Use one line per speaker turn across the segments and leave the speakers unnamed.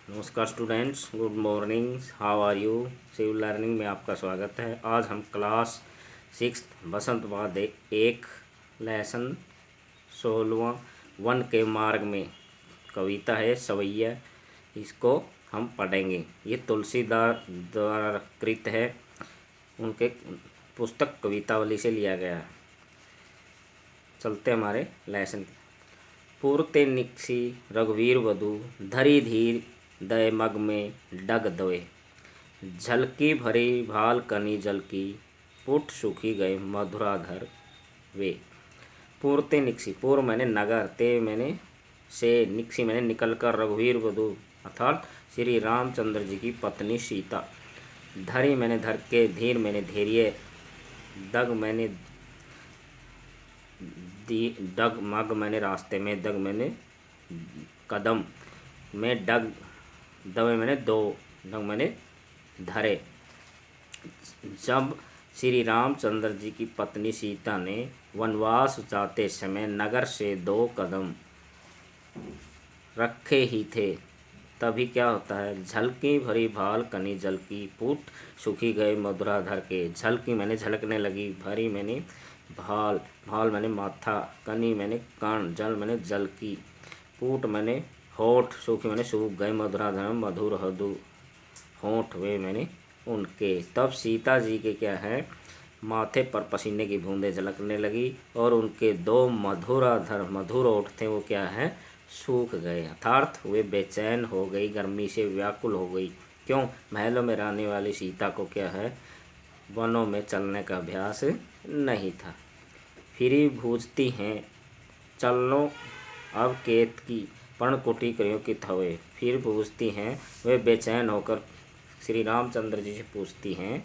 नमस्कार students, good morning. How are you? Civil learning में आपका स्वागत है। आज हम क्लास 6 बसंतवाद एक लेसन 16वां वन के मार्ग में कविता है सवैया, इसको हम पढ़ेंगे। ये तुलसीदास द्वारा कृत है, उनके पुस्तक कवितावली से लिया गया है। चलते हमारे लेसन। पूरते निकसी रघुवीर वधु धरी धीर दय मग में डग दोए, झलकी भरी भाल कनी जल की पुट सूखी गए मधुराधर वे। पूरते निकसी, पूर्व मैंने नगर, ते मैंने से, निकसी मैंने निकल कर, रघुवीर वधु अर्थात श्री रामचंद्र जी की पत्नी सीता। धरी मैंने धर के, धीर मैंने धैर्य, दग मैंने डग मग मैंने रास्ते में, दग मैंने कदम में, डग दवे मैंने दो, डग मैंने धरे। जब श्री रामचंद्र जी की पत्नी सीता ने वनवास जाते समय नगर से 2 कदम रखे ही थे, तभी क्या होता है, झलकी भरी भाल कनी जल की पुट सूखी गए मधुराधर के। झलकी मैंने झलकने लगी, भरी मैंने भाल, भाल मैंने माथा, कनी मैंने कान, जल मैंने जल की, पुट मैंने होठ, सूखी मैंने सूख गए, मधुराधर मधुर हदु होठ वे मैंने उनके। तब सीता जी के क्या है, माथे पर पसीने की बूंदें झलकने लगी और उनके 2 मधुराधर मधुर होठ थे, वो क्या है, सूख गए, अर्थात वे बेचैन हो गई, गर्मी से व्याकुल हो गई। क्यों? महलों में रहने वाली सीता को क्या है, वनों में चलने का अभ्यास नहीं था। फिरी भूजती हैं चलनो अब केत की, पर्णकुटी करियो कित हवे। फिर पूछती हैं, वे बेचैन होकर श्री रामचंद्र जी से पूछती हैं,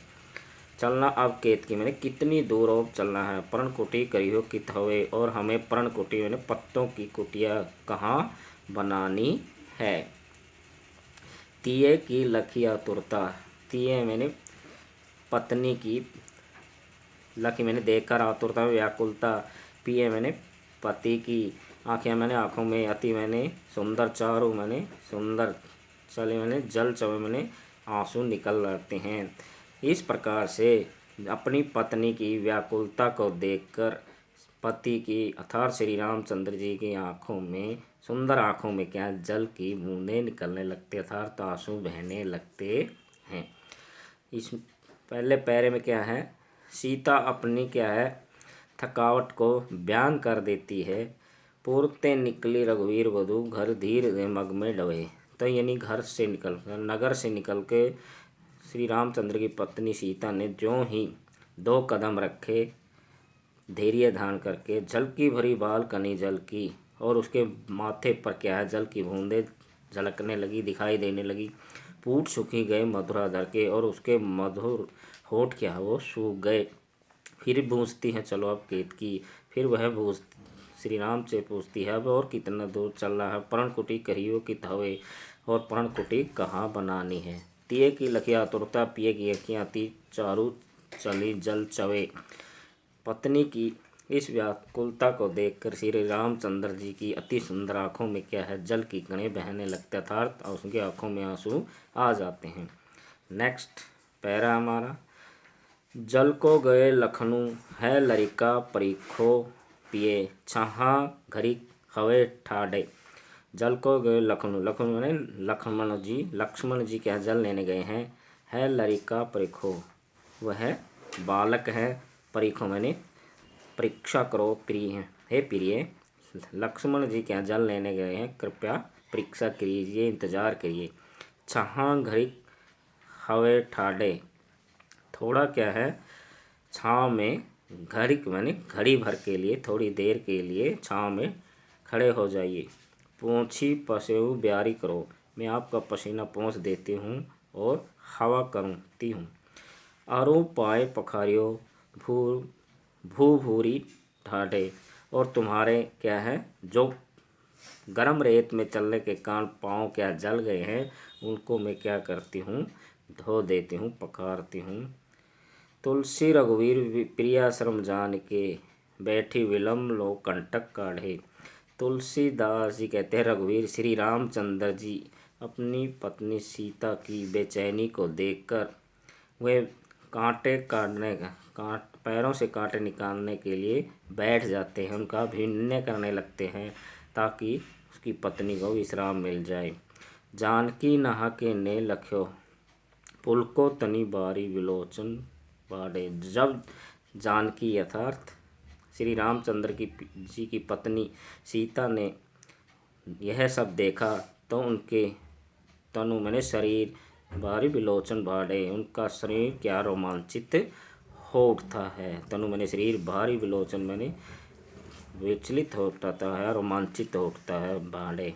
चलना अब केत की मैंने कितनी दूर और चलना है, पर्णकुटी करियो कित हवे, और हमें पर्णकुटी मैंने पत्तों की कुटिया कहाँ बनानी है। तिये की लखिया तुरता, तिये मैंने पत्नी की, लकी मैंने देखकर, आतुरता में व्याकुलता, पिए मैंने पति की, आँखें मैंने आँखों में, अति मैंने सुंदर, चारू मैंने सुंदर, चले मैंने जल, चवे मैंने आंसू निकल आते हैं। इस प्रकार से अपनी पत्नी की व्याकुलता को देखकर पति की अर्थात श्री रामचंद्र जी की आँखों में, सुंदर आँखों में क्या जल की बूंदें निकलने लगते, अर्थात आंसू बहने लगते हैं। इस पहले पैरे में क्या है, सीता अपनी क्या है, थकावट को बयान कर देती है। पूरते निकली रघुवीर वधु घर धीर मग में डवे। तो यानी घर से निकल, नगर से निकल के श्री रामचंद्र की पत्नी सीता ने ज्यों ही 2 कदम रखे, धैर्य धारण करके, जल की भरी बाल कनी जल की, और उसके माथे पर क्या है, जल की बूंदें झलकने लगी, दिखाई देने लगी। पूट सूखी गए मधुराधर के, और उसके मधुर होठ क्या है, वो सूख गए। फिर पूछती हैं, चलो अब केत की। फिर वह पूछ श्री राम से पूछती है, अब और कितना दूर चलना है, पर्णकुटी कहियो कित हवे, और पर्णकुटी कहाँ बनानी है। तिये की लखिया तुरता, पिए की अखियाँ ती, चारू चली जल चवे। पत्नी की इस व्याकुलता को देखकर श्री रामचंद्र जी की अति सुंदर आँखों में क्या है, जल की कणें बहने लगते, अर्थात उसकी आँखों में आंसू आ जाते हैं। नेक्स्ट पैरा हमारा, जल को गए लखनऊ है लरिका परीखो पिए, छहाँ घरी हवे ठाडे। जल को गए लखनऊ, लखनऊ मैंने लक्ष्मण जी क्या जल लेने गए हैं। है लरिका परीखो, वह बालक है, परीखो मैंने परीक्षा करो प्रिय हैं, हे प्रिय। लक्ष्मण जी क्या जल लेने गए हैं, कृपया परीक्षा कीजिए, इंतजार करिए। छहाँ घड़ी हवे ठाडे, थोड़ा क्या है, छाँव में, घड़ी मैंने घड़ी भर के लिए, थोड़ी देर के लिए छाँव में खड़े हो जाइए। पोंछी पसेऊ ब्यारी करो, मैं आपका पसीना पोंछ देती हूँ और हवा करती हूँ। आरो पाए पखारियो भू भूरी ढाढे, और तुम्हारे क्या है, जो गरम रेत में चलने के कारण पाँव क्या जल गए हैं, उनको मैं क्या करती हूँ, धो देती हूँ, पखारती हूँ। तुलसी रघुवीर प्रिया श्रम जान के, बैठी विलम्ब लो कंटक काढ़े। तुलसीदास जी कहते हैं, रघुवीर श्री रामचंद्र जी अपनी पत्नी सीता की बेचैनी को देखकर वे कांटे पैरों से कांटे निकालने के लिए बैठ जाते हैं, उनका अभिनय करने लगते हैं ताकि उसकी पत्नी को विश्राम मिल जाए। जानकी नहाके ने लख्यो पुलको तनी बारी विलोचन बाड़े। जब जानकी अर्थात श्री रामचंद्र जी की पत्नी सीता ने यह सब देखा तो उनके तनु मैंने शरीर भारी विलोचन बाड़े, उनका शरीर क्या रोमांचित हो उठता है। तनु मैंने शरीर भारी विलोचन मैंने विचलित हो उठता है, रोमांचित हो उठता है बाड़े।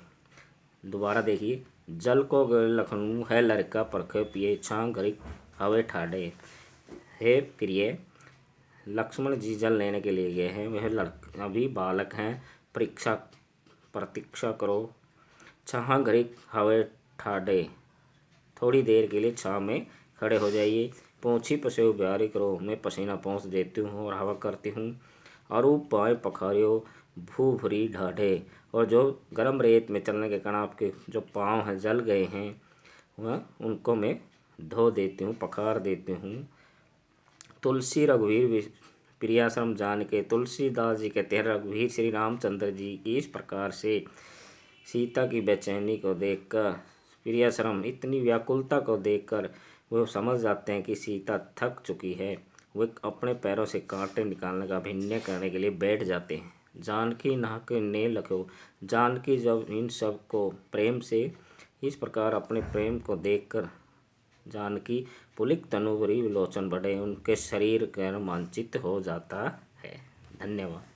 दोबारा देखिए, जल को गए लखनऊ है लड़का परखे पिए छां घड़ी हवे ठाडे। हे प्रिय, लक्ष्मण जी जल लेने के लिए गए हैं, वह अभी बालक हैं, प्रतीक्षा करो, छां घड़ी हवे ठाडे, थोड़ी देर के लिए छां में खड़े हो जाइए। पोंछी पसेव ब्यारी करो, मैं पसीना पोंछ देती हूँ और हवा करती हूँ। और वो पाए पखारियो भू भरी ढाढ़े, और जो गर्म रेत में चलने के कारण आपके जो पाँव हैं जल गए हैं वह उनको मैं धो देती हूँ, पखार देती हूँ। तुलसी रघुवीर प्रियाश्रम जान के तुलसीदास जी कहते हैं, रघुवीर श्री रामचंद्र जी की इस प्रकार से सीता की बेचैनी को देखकर, प्रियाश्रम इतनी व्याकुलता को देखकर वो समझ जाते हैं कि सीता थक चुकी है। वे अपने पैरों से कांटे निकालने का अभिनय करने के लिए बैठ जाते हैं। जानकी नहाके ने लख्यो, जानकी जब इन सब को प्रेम से इस प्रकार अपने प्रेम को देखकर जानकी पुलिक तनुवरी विलोचन बढ़े, उनके शरीर का रोमांचित हो जाता है। धन्यवाद।